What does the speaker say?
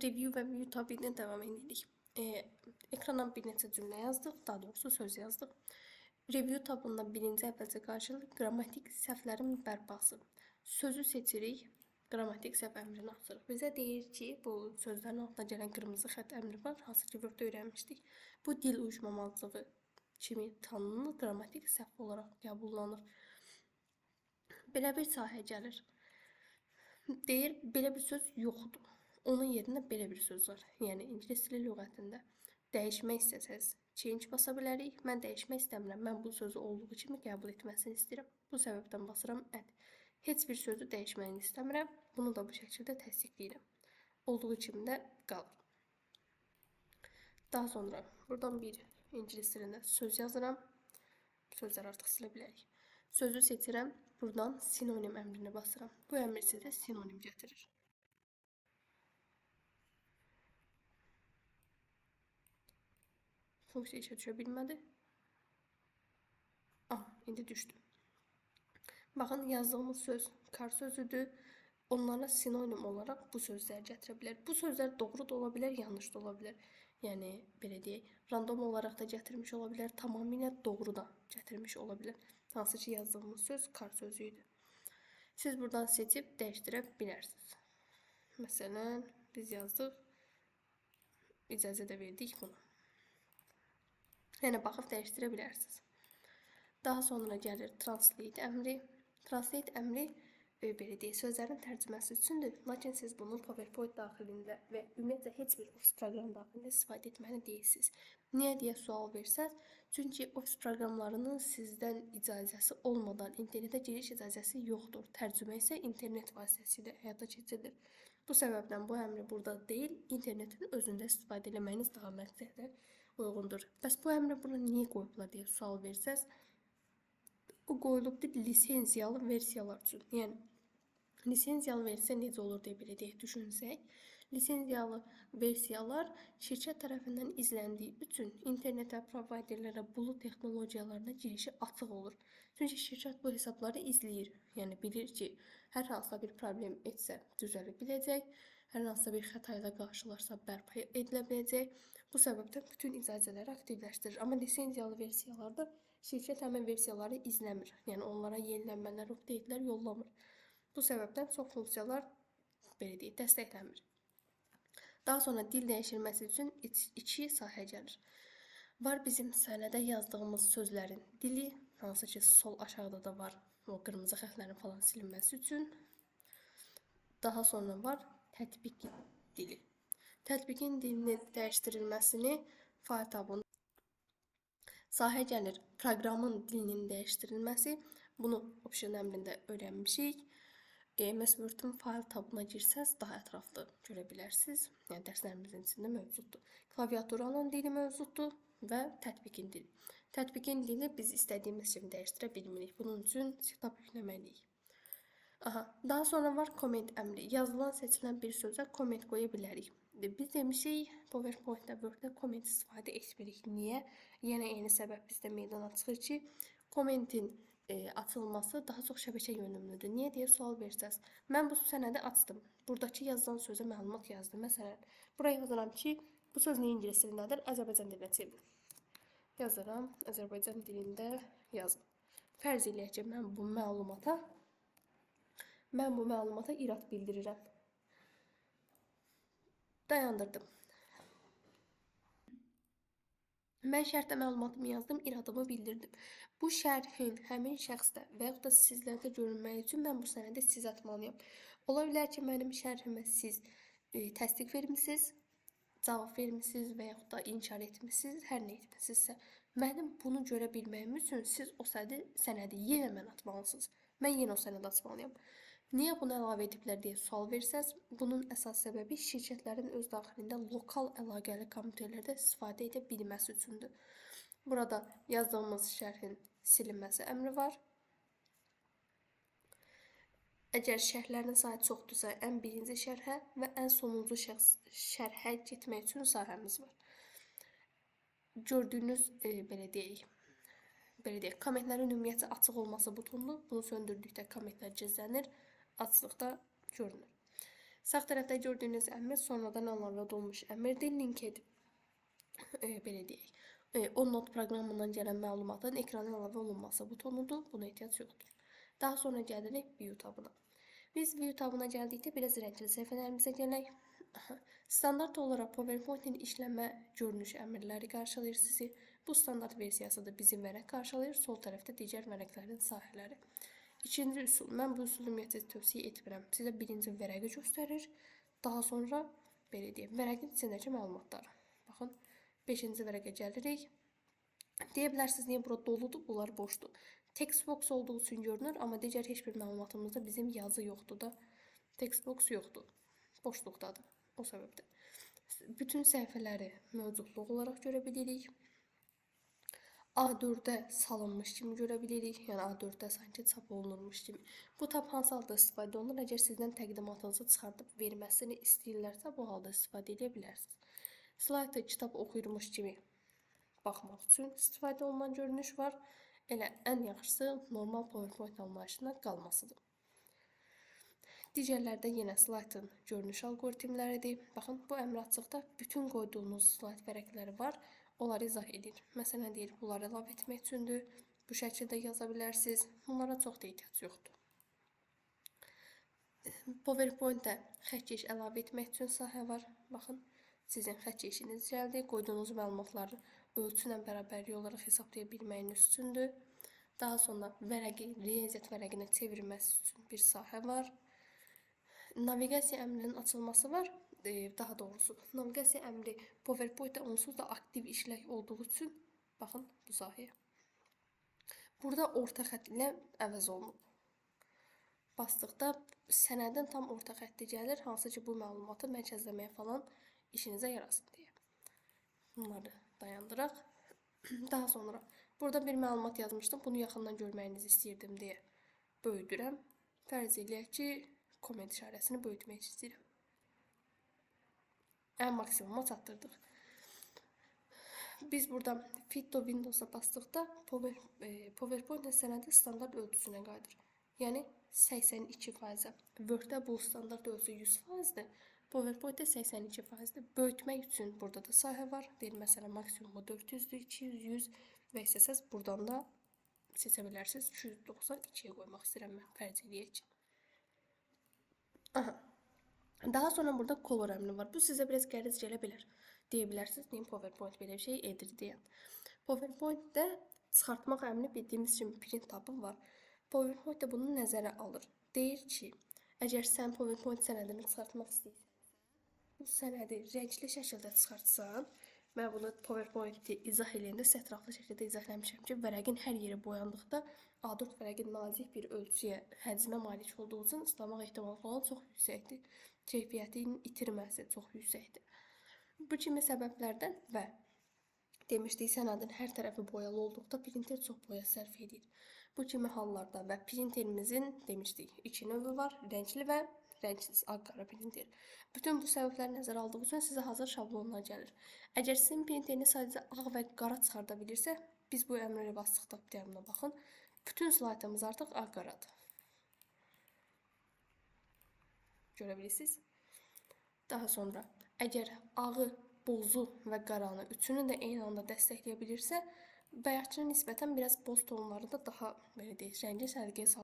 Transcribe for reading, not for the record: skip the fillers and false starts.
Review və view tabinə devam edirik. Ekrana bir neçə cümlə yazdıq, daha doğrusu söz yazdıq. Review tabında birinci əvvəlcə qarşılıq qrammatik səhvlərin bərpası. Sözü seçirik, qrammatik səhv əmrini açırıq. Bizə deyir ki, bu sözlərin altına gələn qırmızı xətt əmri var, hansı ki Word-da öyrənmişdik. Bu dil uyuşmamazlığı kimi tanınır, qrammatik səhv olaraq qəbullanır. Belə bir sahə gəlir. Deyir, belə bir söz yoxdur. Onun yerinə belə bir söz var. Yəni ingilis dili lüğətində dəyişmək istəsəz change basa bilərik. Mən dəyişmək istəmirəm. Mən bu sözü olduğu kimi qəbul etməsini istəyirəm. Bu səbəbdən basıram add. Heç bir sözü dəyişməyini istəmirəm. Bunu da bu şəkildə təsdiqləyirəm. Olduğu kimi də qalır. Daha sonra buradan bir ingilis dilində söz yazıram. Sözləri artıq silə bilərik. Sözü seçirəm. Buradan sinonim əmrini basıram. Bu əmr sizə sinonim gətirir. Funksiya işə düşə bilmədi. İndi düşdü. Baxın, yazdığımız söz kar sözüdür. Onlara sinonim olaraq bu sözləri gətirə bilər. Bu sözlər doğru da ola bilər, yanlış da ola bilər. Yəni, belə deyək, random olaraq da gətirmiş ola bilər, tamamilə doğru da gətirmiş ola bilər. Hansı ki, yazdığımız söz kar sözü idi. Siz buradan seçib dəyişdirə bilərsiniz. Məsələn, biz yazdıq, icazə də verdik bunu. Yəni, baxıb dəyişdirə bilərsiniz. Daha sonra gəlir translate əmri. Translate əmri belə deyək, sözlərin tərcüməsi üçündür. Lakin siz bunu PowerPoint daxilində və ümumiyyətlə heç bir Office proqram daxilində istifadə etməli deyilsiniz. Niyə deyə sual versəz? Çünki Office proqramlarının sizdən icazəsi olmadan internetə giriş icazəsi yoxdur. Tərcümə isə internet vasitəsilə həyata keçirilir. Bu səbəbdən bu əmri burada deyil, internetin özündə istifadə etməyiniz daha məqsədlə uyğundur. Bəs bu əmri buna niyə qoyublar deyə sual versəz? O qoyulubdur lisenziyalı versiyalar üçün. Yəni, lisenziyalı versiya necə olur deyə belə deyək, düşünsək. Lisenziyalı versiyalar şirkət tərəfindən izləndiyi üçün internetə, provayderlərə, bulut texnologiyalarına girişi açıq olur. Çünki şirkət bu hesabları izləyir. Yəni, bilir ki, hər hansısa bir problem etsə düzələ biləcək, hər hansısa bir xəta ilə qarşılarsa bərpa edilə biləcək. Bu səbəbdən bütün icazələri aktivləşdirir. Amma lisenziyalı versiyalarda şirkət həmin versiyaları izləmir. Yəni, onlara yenilənmələr, updatelər yollamır. Bu səbəbdən çox funksiyalar belə deyək, dəstəklənmir. Daha sonra dil dəyişilməsi üçün iki sahə gəlir. Var bizim sənədə yazdığımız sözlərin dili, hansı ki sol aşağıda da var, o qırmızı xəttlərin falan silinməsi üçün. Daha sonra var tətbiq dili. Tətbiqin dilinin dəyişdirilməsini fayl tabında sahə gəlir proqramın dilinin dəyişdirilməsi. Bunu option əmrində öyrənmişik. MS Word-un fayl tabına girsəz daha ətraflı görə bilərsiniz. Yəni, dərslərimizin içində mövcuddur. Klaviaturanın dili mövcuddur və tətbiqin dili. Tətbiqin dili biz istədiyimiz kimi dəyişdirə bilmirik. Bunun üçün setup yükləməliyik. Daha sonra var comment əmri. Yazılan, seçilən bir sözə comment qoya bilərik. Biz demişik, PowerPoint-da, Word-da comment istifadə etmirik. Niyə? Yenə eyni səbəb bizdə meydana çıxır ki, commentin açılması daha çox şəbəkə yönümlüdür. Niyə deyə sual versəz? Mən bu sənədi açdım. Buradakı yazılan sözə məlumat yazdım. Məsələn, buraya yazıram ki, bu söz ingilis dilindədir, Azərbaycan dilinə çevrin. Yazıram, Azərbaycan dilində yazın. Fərz eləyək ki, mən bu məlumata irad bildirirəm. Dayandırdım. Mən şərtdə məlumatımı yazdım, iradımı bildirdim. Bu şərhin həmin şəxsdə və yaxud da sizlərdə görünməyi üçün mən bu sənədi sizə atmalıyam. Ola bilər ki, mənim şərhimə siz təsdiq vermisiniz, cavab vermisiniz və yaxud da inkar etmisiniz, hər nə etmisinizsə. Mənim bunu görə bilməyim üçün siz o sənədi yenə mən atmalısınız. Mən yenə o sənədi açmalıyam. Niyə bunu əlavə ediblər deyə sual versəz, bunun əsas səbəbi şirkətlərin öz daxilində lokal əlaqəli komitələrdə istifadə edə bilməsi üçündür. Burada yazdığımız şərhin silinməsi əmri var. Əgər şərhlərin sayı çoxdursa, ən birinci şərhə və ən sonuncu şərhə getmək üçün sahəmiz var. Gördüyünüz belə deyək, kommentlərin ümumiyyətcə açıq olması butonlu. Bunu söndürdükdə kommentlər gizlənir, açdıqda görünür. Sağ tərəfdə gördüyünüz əmr sonradan əlavə olmuş əmrdir. Linked belə deyək. OneNote proqramından gələn məlumatın ekrana əlavə olunması butonudur. Buna ehtiyac yoxdur. Daha sonra gəlirik View tabına. Biz View tabına gəldikdə biraz rəngli səhifələrimizə gələk. Standart olaraq PowerPoint-in işləmə görünüş əmrləri qarşılayır sizi. Bu standart versiyası da bizim vərəq qarşılayır. Sol tərəfdə digər vərəqlərin sahələri. İkinci üsul. Mən bu üsulu ümumiyyətlə tövsiyə etmirəm. Sizə birinci vərəqi göstərir. Daha sonra belə deyim, vərəqin içindəki məlumatları. Baxın, 5-ci vərəqə gəlirik. Deyə bilərsiniz, niyə bura doludur, bunlar boşdur. Text box olduğu üçün görünür, amma digər heç bir məlumatımızda bizim yazı yoxdur da. Text box yoxdur, boşluqdadır. O səbəbdir. Bütün səhifələri mövcudluq olaraq görə bilirik. A4-də salınmış kimi görə bilirik. Yəni A4-də sanki çap olunurmuş kimi. Bu tab hansı halda istifadə olunur? Əgər sizdən təqdimatınızı çıxardıb verməsini istəyirlərsə, bu halda istifadə edə bilərsiniz. Slaytda kitab oxuyurmuş kimi baxmaq üçün istifadə olunan görünüş var. Elə ən yaxşısı normal PowerPoint anlayışına qalmasıdır. Digərlərdə yenə slaytın görünüş algoritmləridir. Baxın, bu əmr açıqda bütün qoyduğunuz slayt vərəqləri var. Onları izah edir. Məsələn, deyir, bunları əlavə etmək üçündür. Bu şəkildə yaza bilərsiniz. Bunlara çox da ehtiyac yoxdur. PowerPoint-də xətkeş əlavə etmək üçün sahə var. Baxın, sizin xətkeşiniz gəldi. Qoyduğunuz məlumatları ölçü ilə bərabərlik olaraq hesablaya bilməyiniz üçündür. Daha sonra vərəqi riyaziyyat vərəqinə çevirməsi üçün bir sahə var. Naviqasiya əmrinin açılması var. Daha doğrusu, naviqasiya əmri PowerPoint-də onsuz da aktiv işlək olduğu üçün, baxın bu sahəyə. Burada orta xətt ilə əvəz olunub. Basdıqda sənədin tam orta xətti gəlir, hansı ki bu məlumatı mərkəzləməyə falan işinizə yarasın deyə. Bunları dayandıraq. Daha sonra burada bir məlumat yazmışdım, bunu yaxından görməyinizi istəyirdim deyə böyüdürəm. Fərz eləyək ki, komment işarəsini böyütmək istəyirəm. Ən maksimuma çatdırdıq. Biz burada Fit to Windows'a basdıqda PowerPoint sənədi standart ölçüsünə qayıdır. Yəni 82%. Word-də bu standart ölçü 100%-dir. PowerPoint-də 82%-dir. Böyütmək üçün burada da sahə var. Deyir, məsələn, maksimumu 400-dür, 200, 100 və istəsəz buradan da seçə bilərsiniz. 292-yə qoymaq istəyirəm mən, fərz eləyək. Aha. Daha sonra burada color əmri var. Bu sizə biraz qəriz gələ bilər. Deyə bilərsiniz, niyə PowerPoint belə bir şey edir deyə. PowerPoint-də çıxartmaq əmri bildiyimiz kimi print tabı var. PowerPoint-də bunu nəzərə alır. Deyir ki, əgər sən PowerPoint sənədini çıxartmaq istəyirsən, bu sənədi rəngli şəkildə çıxartsan, mən bunu PowerPoint-i izah eləyəndə sətraflı şəkildə izah eləmişəm ki, vərəqin hər yeri boyandıqda A4 vərəqin nazik bir ölçüyə, həcmə malik olduğu üçün ıslamaq ehtimalı falan çox yüksəkdir. Keyfiyyətini itirməsi çox yüksəkdir. Bu kimi səbəblərdən və demişdik, sənədin hər tərəfi boyalı olduqda printer çox boya sərf edir. Bu kimi hallarda və printerimizin demişdik, iki növü var, rəngli və rəngsiz ağ-qara printer. Bütün bu səbəbləri nəzərə aldığı üçün sizə hazır şablonlar gəlir. Əgər sizin printeriniz sadəcə ağ və qara çıxarda bilirsə, biz bu əmrləri basdıqda diamına baxın, bütün slaytımız artıq ağ-qaradır. Görə bilirsiniz. Daha sonra, əgər ağı, bozu və qaranı üçünü də eyni anda dəstəkləyə bilirsə, bayaqçına nisbətən biraz boz tonları da daha belə deyək, rəngi səliqəyə salır.